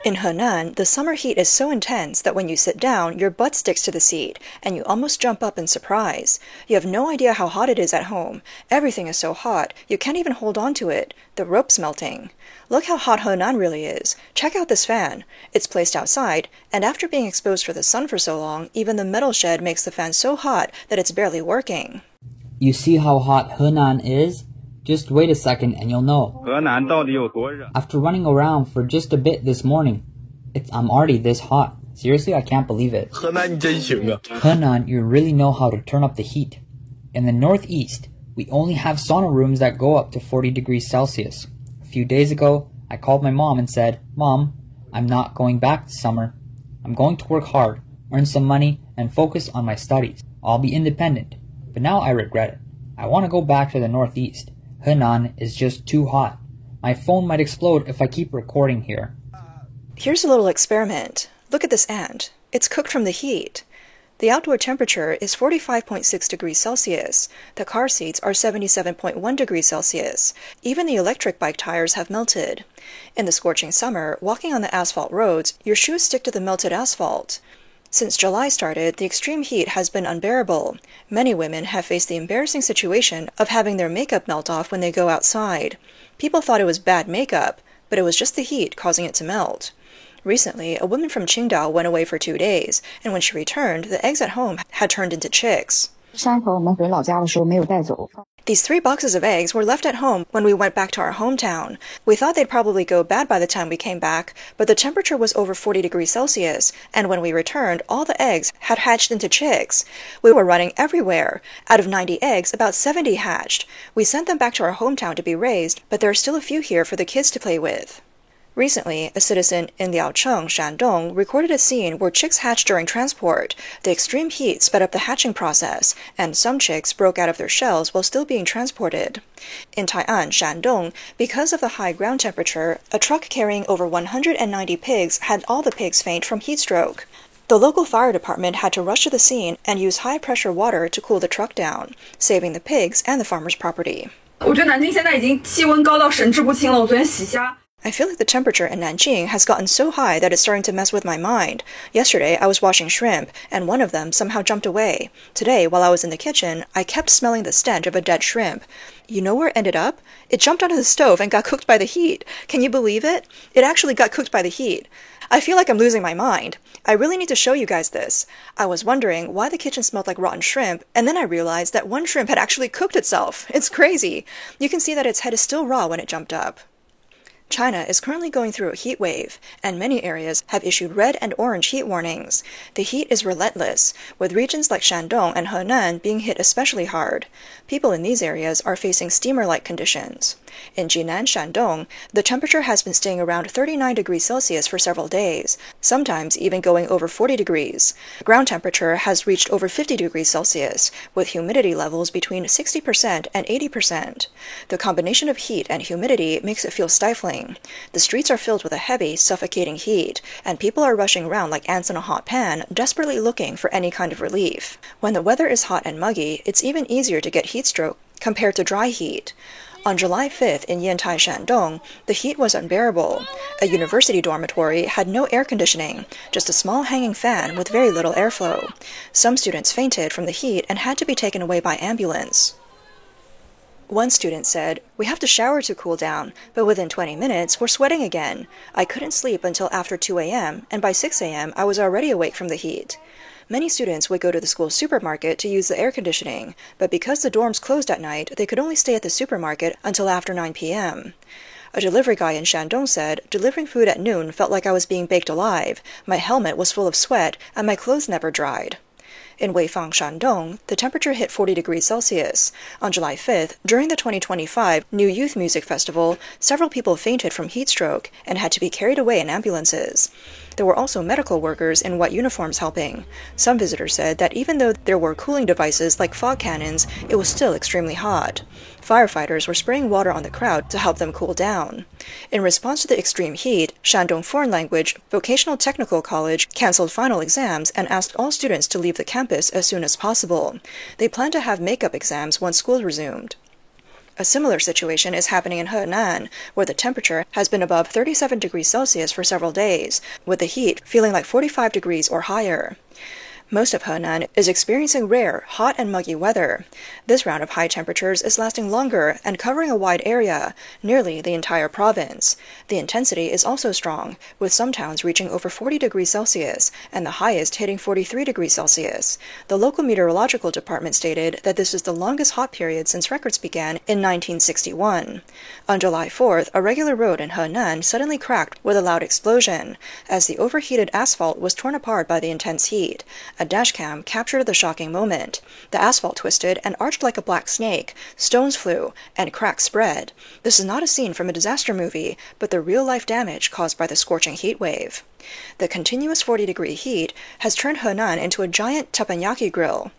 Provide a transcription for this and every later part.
In Henan, the summer heat is so intense that when you sit down, your butt sticks to the seat, and you almost jump up in surprise. You have no idea how hot it is at home. Everything is so hot, you can't even hold on to it. The rope's melting. Look how hot Henan really is. Check out this fan. It's placed outside, and after being exposed for the sun for so long, even the metal shed makes the fan so hot that it's barely working. You see how hot Henan is? Just wait a second and you'll know. After running around for just a bit this morning, I'm already this hot. Seriously, I can't believe it. Henan, you really know how to turn up the heat. In the northeast, we only have sauna rooms that go up to 40 degrees Celsius. A few days ago, I called my mom and said, "Mom, I'm not going back this summer. I'm going to work hard, earn some money, and focus on my studies. I'll be independent." But now I regret it. I want to go back to the northeast. Henan is just too hot. My phone might explode if I keep recording here. Here's a little experiment. Look at this ant. It's cooked from the heat. The outdoor temperature is 45.6 degrees Celsius. The car seats are 77.1 degrees Celsius. Even the electric bike tires have melted. In the scorching summer, walking on the asphalt roads, your shoes stick to the melted asphalt. Since July started, the extreme heat has been unbearable. Many women have faced the embarrassing situation of having their makeup melt off when they go outside. People thought it was bad makeup, but it was just the heat causing it to melt. Recently, a woman from Qingdao went away for 2 days, and when she returned, the eggs at home had turned into chicks. These 3 boxes of eggs were left at home when we went back to our hometown. We thought they'd probably go bad by the time we came back, but the temperature was over 40 degrees Celsius, and when we returned, all the eggs had hatched into chicks. We were running everywhere. Out of 90 eggs, about 70 hatched. We sent them back to our hometown to be raised, but there are still a few here for the kids to play with. Recently, a citizen in Liaocheng, Shandong, recorded a scene where chicks hatched during transport. The extreme heat sped up the hatching process, and some chicks broke out of their shells while still being transported. In Tai'an, Shandong, because of the high ground temperature, a truck carrying over 190 pigs had all the pigs faint from heat stroke. The local fire department had to rush to the scene and use high-pressure water to cool the truck down, saving the pigs and the farmer's property. I feel like the temperature in Nanjing has gotten so high that it's starting to mess with my mind. Yesterday, I was washing shrimp, and one of them somehow jumped away. Today, while I was in the kitchen, I kept smelling the stench of a dead shrimp. You know where it ended up? It jumped onto the stove and got cooked by the heat. Can you believe it? It actually got cooked by the heat. I feel like I'm losing my mind. I really need to show you guys this. I was wondering why the kitchen smelled like rotten shrimp, and then I realized that one shrimp had actually cooked itself. It's crazy. You can see that its head is still raw when it jumped up. China is currently going through a heat wave, and many areas have issued red and orange heat warnings. The heat is relentless, with regions like Shandong and Henan being hit especially hard. People in these areas are facing steamer-like conditions. In Jinan, Shandong, the temperature has been staying around 39 degrees Celsius for several days, sometimes even going over 40 degrees. Ground temperature has reached over 50 degrees Celsius, with humidity levels between 60% and 80%. The combination of heat and humidity makes it feel stifling. The streets are filled with a heavy, suffocating heat, and people are rushing around like ants in a hot pan, desperately looking for any kind of relief. When the weather is hot and muggy, it's even easier to get heat stroke compared to dry heat. On July 5th in Yantai, Shandong, the heat was unbearable. A university dormitory had no air conditioning, just a small hanging fan with very little airflow. Some students fainted from the heat and had to be taken away by ambulance. One student said, "We have to shower to cool down, but within 20 minutes, we're sweating again. I couldn't sleep until after 2 a.m., and by 6 a.m., I was already awake from the heat." Many students would go to the school supermarket to use the air conditioning, but because the dorms closed at night, they could only stay at the supermarket until after 9 p.m. A delivery guy in Shandong said, "Delivering food at noon felt like I was being baked alive. My helmet was full of sweat, and my clothes never dried." In Weifang, Shandong, the temperature hit 40 degrees Celsius. On July 5th, during the 2025 New Youth Music Festival, several people fainted from heat stroke and had to be carried away in ambulances. There were also medical workers in white uniforms helping. Some visitors said that even though there were cooling devices like fog cannons, it was still extremely hot. Firefighters were spraying water on the crowd to help them cool down. In response to the extreme heat, Shandong Foreign Language Vocational Technical College canceled final exams and asked all students to leave the campus as soon as possible. They plan to have makeup exams once school resumed. A similar situation is happening in Henan, where the temperature has been above 37 degrees Celsius for several days, with the heat feeling like 45 degrees or higher. Most of Henan is experiencing rare, hot and muggy weather. This round of high temperatures is lasting longer and covering a wide area, nearly the entire province. The intensity is also strong, with some towns reaching over 40 degrees Celsius and the highest hitting 43 degrees Celsius. The local meteorological department stated that this is the longest hot period since records began in 1961. On July 4th, a regular road in Henan suddenly cracked with a loud explosion, as the overheated asphalt was torn apart by the intense heat. A dashcam captured the shocking moment. The asphalt twisted and arched like a black snake, stones flew, and cracks spread. This is not a scene from a disaster movie, but the real-life damage caused by the scorching heat wave. The continuous 40-degree heat has turned Henan into a giant teppanyaki grill.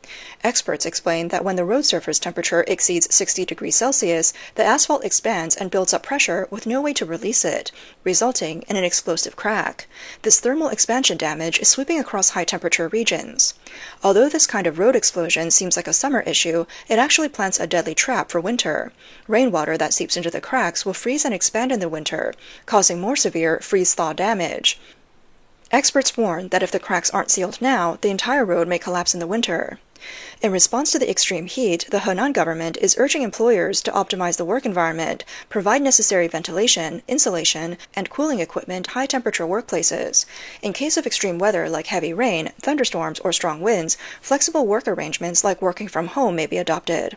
Experts explain that when the road surface temperature exceeds 60 degrees Celsius, the asphalt expands and builds up pressure with no way to release it, resulting in an explosive crack. This thermal expansion damage is sweeping across high-temperature regions. Although this kind of road explosion seems like a summer issue, it actually plants a deadly trap for winter. Rainwater that seeps into the cracks will freeze and expand in the winter, causing more severe freeze-thaw damage. Experts warn that if the cracks aren't sealed now, the entire road may collapse in the winter. In response to the extreme heat, the Henan government is urging employers to optimize the work environment, provide necessary ventilation, insulation, and cooling equipment to high-temperature workplaces. In case of extreme weather like heavy rain, thunderstorms, or strong winds, flexible work arrangements like working from home may be adopted.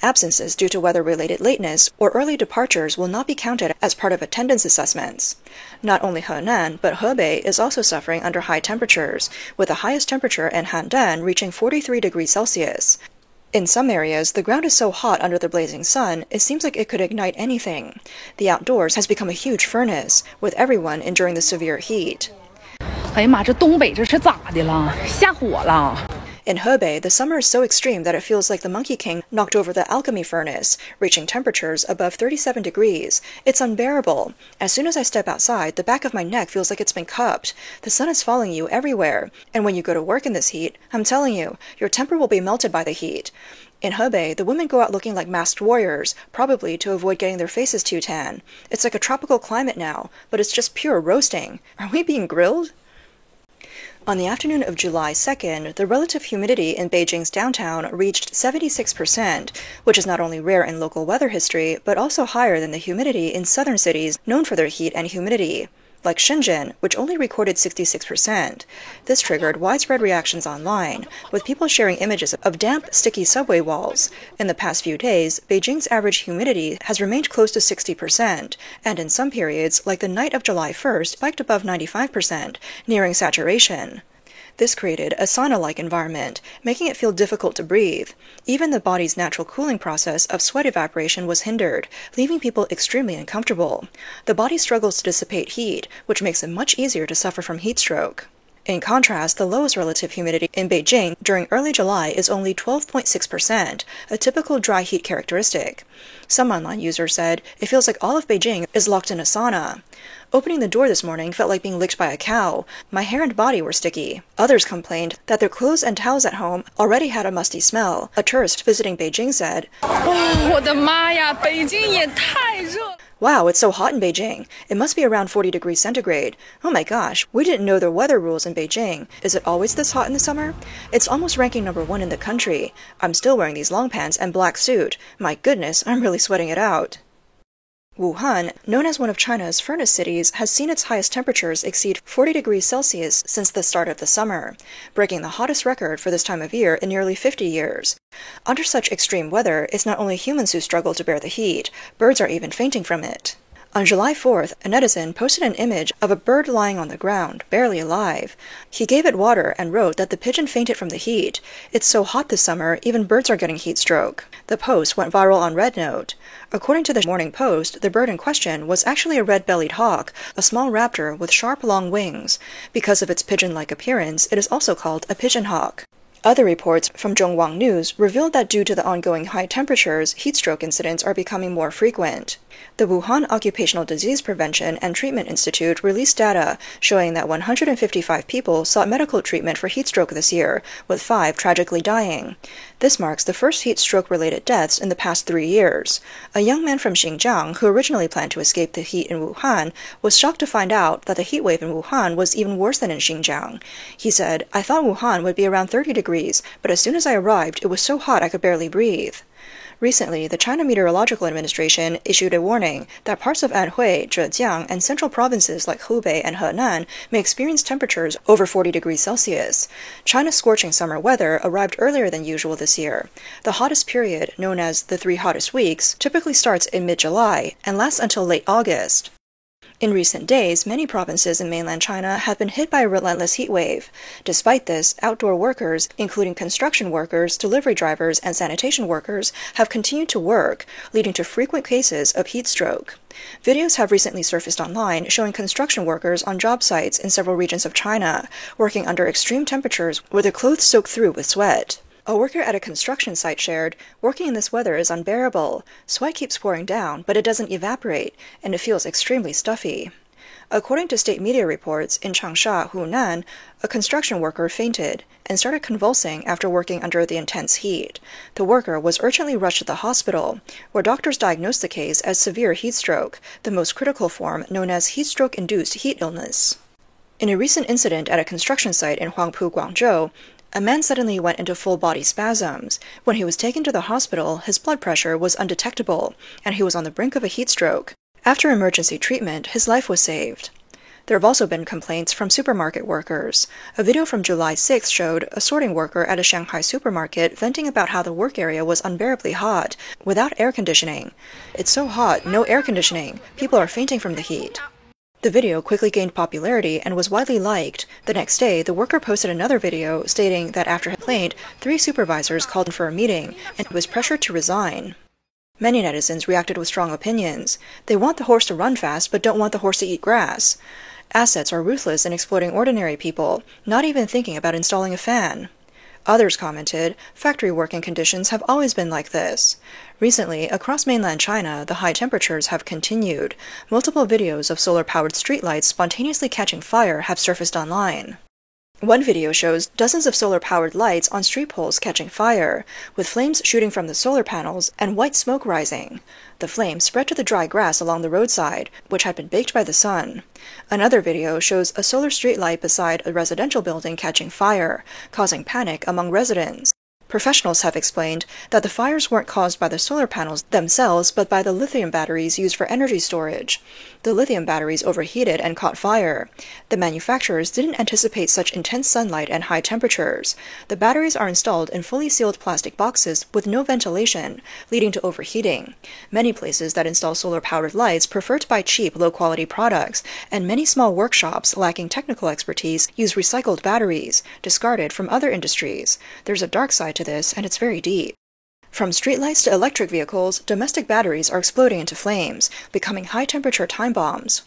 Absences due to weather-related lateness or early departures will not be counted as part of attendance assessments. Not only Henan, but Hebei is also suffering under high temperatures, with the highest temperature in Handan reaching 43 degrees Celsius. In some areas, the ground is so hot under the blazing sun, it seems like it could ignite anything. The outdoors has become a huge furnace, with everyone enduring the severe heat. 哎呀妈，这东北这是咋的了？下火了！ In Hebei, the summer is so extreme that it feels like the Monkey King knocked over the alchemy furnace, reaching temperatures above 37 degrees. It's unbearable. As soon as I step outside, the back of my neck feels like it's been cupped. The sun is following you everywhere, and when you go to work in this heat, I'm telling you, your temper will be melted by the heat. In Hebei, the women go out looking like masked warriors, probably to avoid getting their faces too tan. It's like a tropical climate now, but it's just pure roasting. Are we being grilled? On the afternoon of July 2nd, the relative humidity in Beijing's downtown reached 76%, which is not only rare in local weather history, but also higher than the humidity in southern cities known for their heat and humidity, like Shenzhen, which only recorded 66%. This triggered widespread reactions online, with people sharing images of damp, sticky subway walls. In the past few days, Beijing's average humidity has remained close to 60%, and in some periods, like the night of July 1st, spiked above 95%, nearing saturation. This created a sauna-like environment, making it feel difficult to breathe. Even the body's natural cooling process of sweat evaporation was hindered, leaving people extremely uncomfortable. The body struggles to dissipate heat, which makes it much easier to suffer from heat stroke. In contrast, the lowest relative humidity in Beijing during early July is only 12.6%, a typical dry heat characteristic. Some online users said, it feels like all of Beijing is locked in a sauna. Opening the door this morning felt like being licked by a cow. My hair and body were sticky. Others complained that their clothes and towels at home already had a musty smell. A tourist visiting Beijing said, Oh, 我的妈呀，北京也太热！ Wow, it's so hot in Beijing. It must be around 40 degrees centigrade. Oh my gosh, we didn't know the weather rules in Beijing. Is it always this hot in the summer? It's almost ranking number 1 in the country. I'm still wearing these long pants and black suit. My goodness, I'm really sweating it out. Wuhan, known as one of China's furnace cities, has seen its highest temperatures exceed 40 degrees Celsius since the start of the summer, breaking the hottest record for this time of year in nearly 50 years. Under such extreme weather, it's not only humans who struggle to bear the heat, birds are even fainting from it. On July 4th, a netizen posted an image of a bird lying on the ground, barely alive. He gave it water and wrote that the pigeon fainted from the heat. It's so hot this summer, even birds are getting heat stroke. The post went viral on RedNote. According to the Morning Post, the bird in question was actually a red-bellied hawk, a small raptor with sharp long wings. Because of its pigeon-like appearance, it is also called a pigeon hawk. Other reports from Zhongwang News revealed that due to the ongoing high temperatures, heat stroke incidents are becoming more frequent. The Wuhan Occupational Disease Prevention and Treatment Institute released data showing that 155 people sought medical treatment for heat stroke this year, with 5 tragically dying. This marks the first heat stroke-related deaths in the past 3 years. A young man from Xinjiang, who originally planned to escape the heat in Wuhan, was shocked to find out that the heat wave in Wuhan was even worse than in Xinjiang. He said, "I thought Wuhan would be around 30 degrees, but as soon as I arrived, it was so hot I could barely breathe." Recently, the China Meteorological Administration issued a warning that parts of Anhui, Zhejiang, and central provinces like Hubei and Henan may experience temperatures over 40 degrees Celsius. China's scorching summer weather arrived earlier than usual this year. The hottest period, known as the 3 hottest weeks, typically starts in mid-July and lasts until late August. In recent days, many provinces in mainland China have been hit by a relentless heat wave. Despite this, outdoor workers, including construction workers, delivery drivers, and sanitation workers, have continued to work, leading to frequent cases of heat stroke. Videos have recently surfaced online showing construction workers on job sites in several regions of China, working under extreme temperatures with their clothes soaked through with sweat. A worker at a construction site shared, "Working in this weather is unbearable. Sweat keeps pouring down, but it doesn't evaporate, and it feels extremely stuffy." According to state media reports, in Changsha, Hunan, a construction worker fainted and started convulsing after working under the intense heat. The worker was urgently rushed to the hospital, where doctors diagnosed the case as severe heat stroke, the most critical form known as heat stroke-induced heat illness. In a recent incident at a construction site in Huangpu, Guangzhou, a man suddenly went into full-body spasms. When he was taken to the hospital, his blood pressure was undetectable, and he was on the brink of a heat stroke. After emergency treatment, his life was saved. There have also been complaints from supermarket workers. A video from July 6 showed a sorting worker at a Shanghai supermarket venting about how the work area was unbearably hot, without air conditioning. "It's so hot, no air conditioning. People are fainting from the heat." The video quickly gained popularity and was widely liked. The next day, the worker posted another video stating that after he complained, 3 supervisors called him for a meeting and was pressured to resign. Many netizens reacted with strong opinions. They want the horse to run fast but don't want the horse to eat grass. Assets are ruthless in exploiting ordinary people, not even thinking about installing a fan. Others commented, "Factory working conditions have always been like this." Recently, across mainland China, the high temperatures have continued. Multiple videos of solar-powered streetlights spontaneously catching fire have surfaced online. One video shows dozens of solar-powered lights on street poles catching fire, with flames shooting from the solar panels and white smoke rising. The flames spread to the dry grass along the roadside, which had been baked by the sun. Another video shows a solar streetlight beside a residential building catching fire, causing panic among residents. Professionals have explained that the fires weren't caused by the solar panels themselves, but by the lithium batteries used for energy storage. The lithium batteries overheated and caught fire. The manufacturers didn't anticipate such intense sunlight and high temperatures. The batteries are installed in fully sealed plastic boxes with no ventilation, leading to overheating. Many places that install solar-powered lights prefer to buy cheap, low-quality products, and many small workshops lacking technical expertise use recycled batteries, discarded from other industries. There's a dark side to this, and it's very deep. From streetlights to electric vehicles, domestic batteries are exploding into flames, becoming high-temperature time bombs.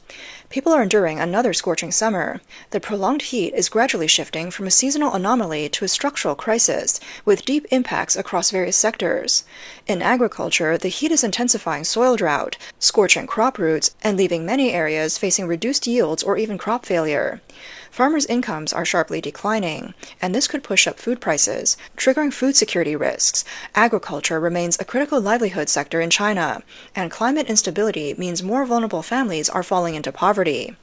People are enduring another scorching summer. The prolonged heat is gradually shifting from a seasonal anomaly to a structural crisis, with deep impacts across various sectors. In agriculture, the heat is intensifying soil drought, scorching crop roots, and leaving many areas facing reduced yields or even crop failure. Farmers' incomes are sharply declining, and this could push up food prices, triggering food security risks. Agriculture remains a critical livelihood sector in China, and climate instability means more vulnerable families are falling into poverty.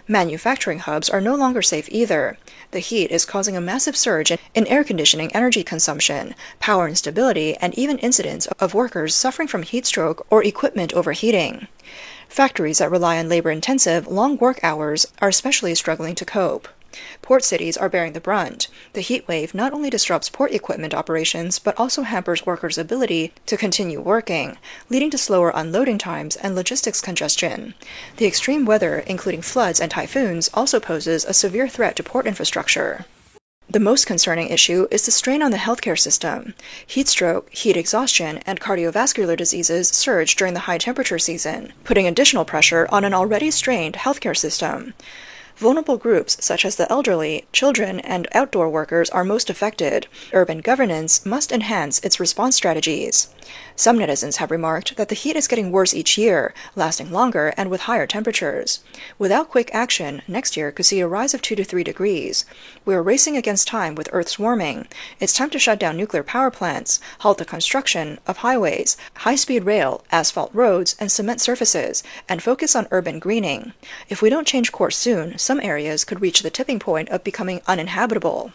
Manufacturing hubs are no longer safe either. The heat is causing a massive surge in air conditioning energy consumption, power instability, and even incidents of workers suffering from heat stroke or equipment overheating. Factories that rely on labor-intensive, long work hours are especially struggling to cope. Port cities are bearing the brunt. The heat wave not only disrupts port equipment operations, but also hampers workers' ability to continue working, leading to slower unloading times and logistics congestion. The extreme weather, including floods and typhoons, also poses a severe threat to port infrastructure. The most concerning issue is the strain on the healthcare system. Heat stroke, heat exhaustion, and cardiovascular diseases surge during the high temperature season, putting additional pressure on an already strained healthcare system. Vulnerable groups such as the elderly, children, and outdoor workers are most affected. Urban governance must enhance its response strategies. Some netizens have remarked that the heat is getting worse each year, lasting longer and with higher temperatures. Without quick action, next year could see a rise of 2 to 3 degrees. We are racing against time with Earth's warming. It's time to shut down nuclear power plants, halt the construction of highways, high-speed rail, asphalt roads, and cement surfaces, and focus on urban greening. If we don't change course soon, some areas could reach the tipping point of becoming uninhabitable.